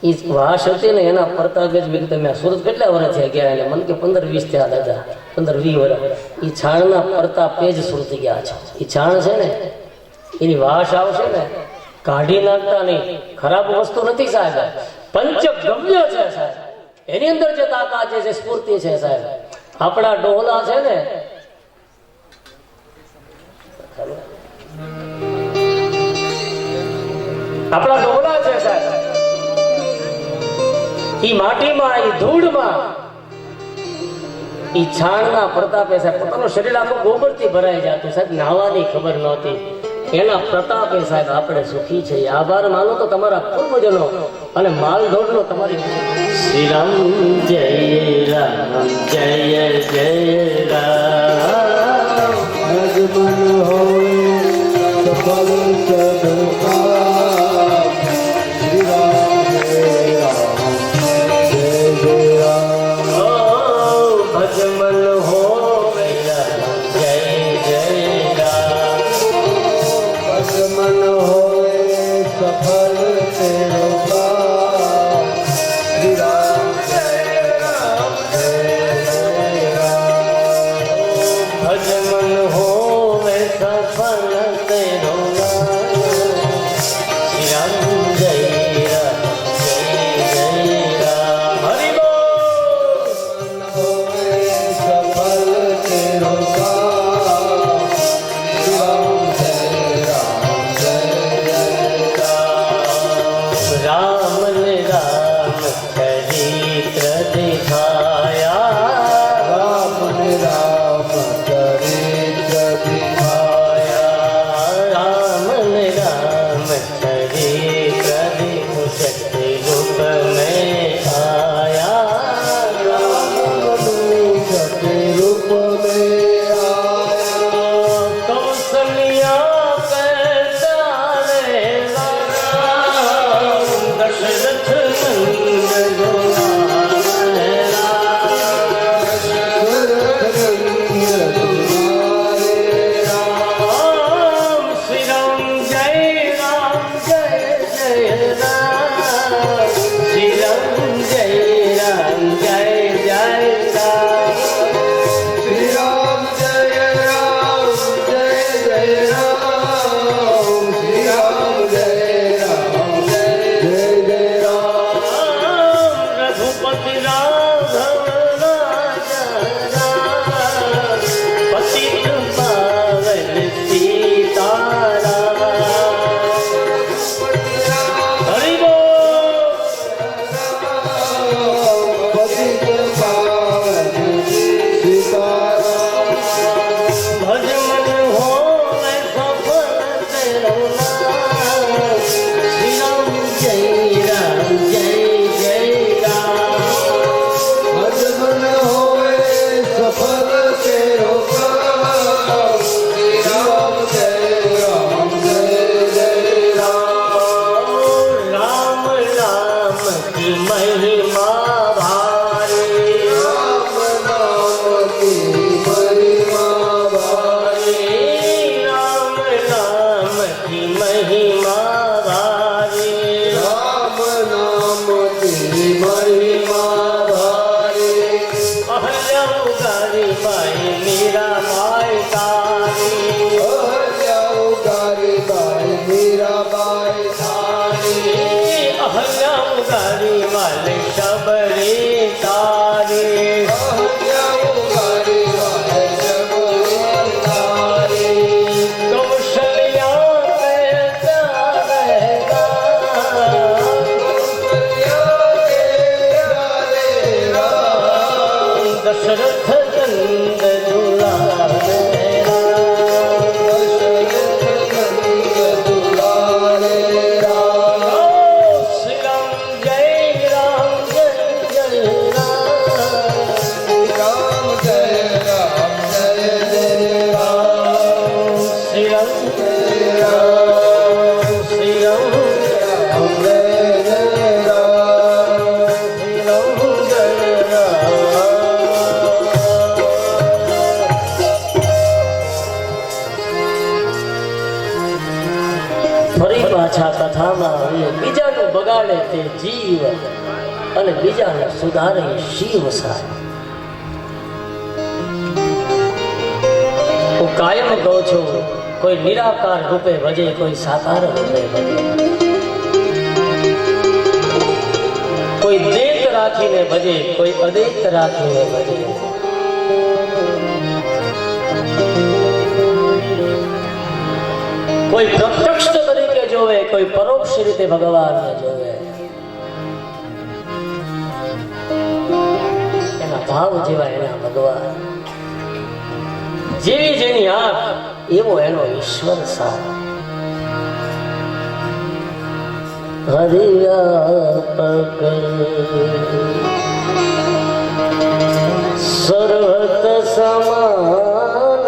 એ વાસ હતી ને એના પરતાગે જ મેં કીધું, મેં સુરત કેટલા વર્ષ થયા ગયા, એટલે મને કે 15-20 થયા દાદા, 15-20 વર્ષ. એ છાણના પરતા પેજ સુરતી ગયા છે. એ છાણ છે ને એની વાસ આવશે ને, કાઢી નાખતા નહીં. ખરાબ વસ્તુ નથી સાહેબ, પંચગવ્ય છે સાહેબ. એની અંદર જે તાકાત છે, સ્ફૂર્તિ છે સાહેબ. આપણા ડોલા છે ને, આપણા ડોલા છે સાહેબ, ઈ માટીમાં, ઈ ધૂળમાં, ઈ છાણના પ્રતાપે સાહેબ પોતાનું શરીર આખું ગોબરથી ભરાઈ જતું સાહેબ, નાહવાની ખબર નહોતી. એના પ્રતાપે સાહેબ આપણે સુખી છે. આભાર માનો તો તમારા પૂર્વજનો અને માલઢોરનો તમારી. શ્રી રામ જય રામ જય જય રામ. ભગવાન હોય સફળ સદકા. શ્રી રામ જય રામ જય જય રામ. ભજમન હોય જય જય રામ. ભજમન હોય સફળ તેરો કામ. શ્રી રામ જય રામ જય જય રામ. ભજમન હોય સફળ અહલ્યા ઉગાડી વાલે શબરી તારી કૌશલ્યા દશરથ ચંદ કથામાં આવે બીજાનું બગાડે તે જીવ અને બીજાને સુધારે શિવ સાય. હું કાયમ કહું છું, કોઈ નિરાકાર રૂપે ભજે, કોઈ સાકાર રૂપે ભજે, કોઈ દેત રાખીને ભજે, કોઈ અદેત રાખીને ભજે. કોઈ પ્રત્યક્ષ તરીકે જોવે, કોઈ પરોક્ષ રીતે ભગવાનને જોવે. એના ભાવ જેવા એના ભગવાન, જેવી જેની આંખ એવો એનો ઈશ્વર સાથ. હરિવ્યાપક સર્વત સમાન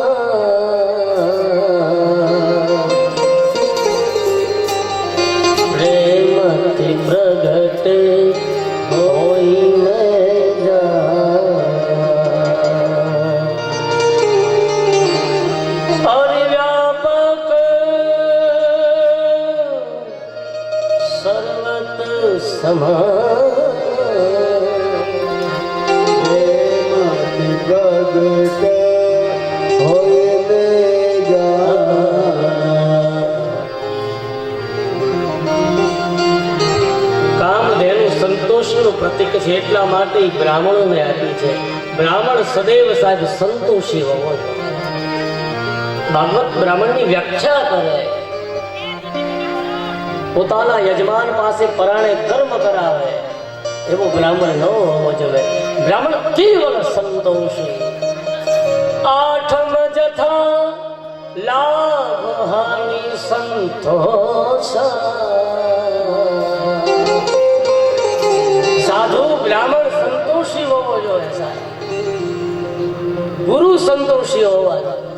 પ્રેમથી પ્રગટે હોઈને હરિવ્યાપક સર્વત સમાન પ્રેમથી પ્રગટે હોઈને સંતોષનું પ્રતીક છે, એટલા માટે બ્રાહ્મણોને આપી છે. બ્રાહ્મણ સદૈવ સાહેબ સંતોષી હોવો જોઈએ. ભાગવત બ્રાહ્મણની વ્યાખ્યા કરે, પોતાના યજમાન પાસે પરાણે કર્મ કરાવે એવો બ્રાહ્મણ ન હોવો જોઈએ. બ્રાહ્મણ કેવલ સંતોષી. આઠમ જથા લાભ હાનિ સંતોષ. સાધુ બ્રાહ્મણ સંતોષી હોવો જોઈએ સાહેબ. ગુરુ સંતોષી હોવા જોઈએ.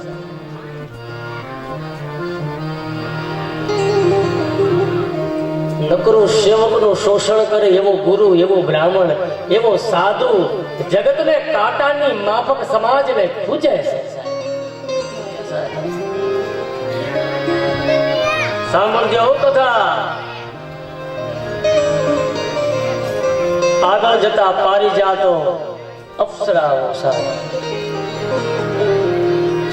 નકરું સેવકનું શોષણ કરે એવો ગુરુ, એવો બ્રાહ્મણ, એવો સાધુ જગતને કાંટાની માફક સમાજને પૂજે છે. સાંભળજો કથા. આગળ જતા પારિજાતો અપ્સરાઓ સાથે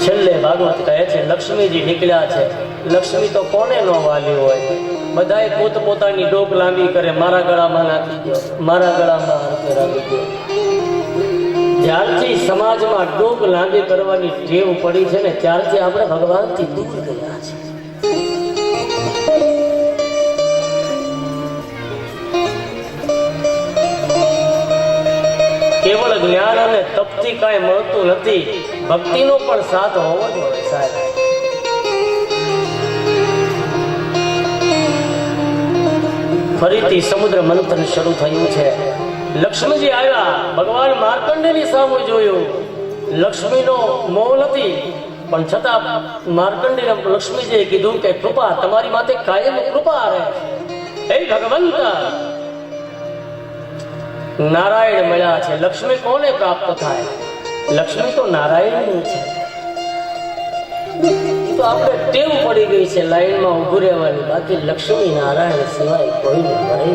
છેલ્લે ભાગવત કહે છે લક્ષ્મીજી નીકળ્યા છે. લક્ષ્મી તો કોને ન વાલી હોય? બધાએ પોતપોતાની ડોક લાંબી કરે, મારા ગળામાં નાખી દો, મારા ગળામાં રાખી દો. જ્યારથી સમાજમાં ડોક લાંબી કરવાની ટેવ પડી છે ને, ત્યારથી આપણે ભગવાનથી દૂર ગયા છે. કેવળ જ્ઞાન અને તપથી કઈ મળતું નથી, ભક્તિનો પણ સાથ હોવો જોઈએ સાહેબ. ફરીથી સમુદ્ર મંથન શરૂ થયું છે. લક્ષ્મીજી આવ્યા, ભગવાન માર્કંડેયની સામે જોયું. લક્ષ્મીનો મોહ નથી, પણ છતાં માર્કંડેય લક્ષ્મીજીએ કીધું કે કૃપા તમારી માથે કાયમ કૃપા રહે. હે ભગવંત, નારાયણ મળ્યા છે. લક્ષ્મી કોને પ્રાપ્ત થાય? લક્ષ્મી તો નારાયણની છે. તો આપણે ટેવ પડી ગઈ છે લાઈનમાં ઉભું રહેવાની, બાકી લક્ષ્મી નારાયણ સિવાય કોઈને મળે.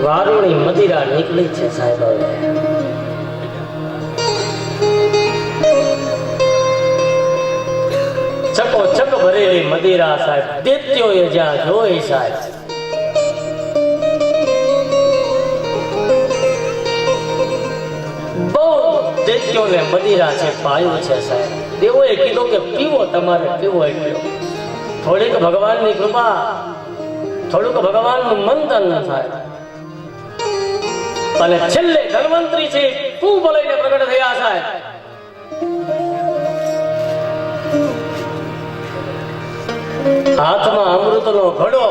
વારુણી મદિરા નીકળી છે સાહેબ. ચકોચક ભરેલી મદિરા સાહેબ, દૈત્યોએ જ્યાં જોઈ સાહેબ, બહુ દૈત્યોને મદિરા છે પાયું છે સાહેબ. દેવોએ કીધું કે પીવો, તમારે પીવો એટલું. થોડીક ભગવાનની કૃપા, થોડુંક ભગવાનનું મંથન થાય અને છેલ્લે ધન્વંતરી છે ખૂબ લઈને પ્રગટ થયા સાહેબ. હાથમાં અમૃતનો ઘડો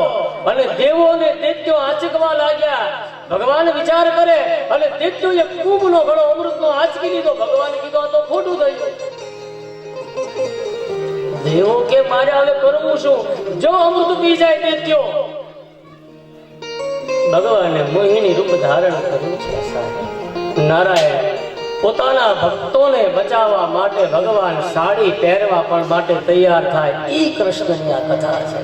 અને દેવો અને દૈત્યો આંચકવા લાગ્યા. ભગવાન વિચાર કરે અને દૈત્યોએ કુંભનો ઘડો અમૃતનો આંચકી લીધો. ભગવાન કીધું આ તો ખોટું થયું. દેવો કે મારે હવે કરવું શું? જો અમૃત પી જાય દૈત્યો. ભગવાને મોહિની રૂપ ધારણ કર્યું છે સાહેબ. નારાયણ પોતાના ભક્તોને બચાવવા માટે ભગવાન સાડી પહેરવા પણ માટે તૈયાર થાય. ઈ કૃષ્ણની આ કથા છે.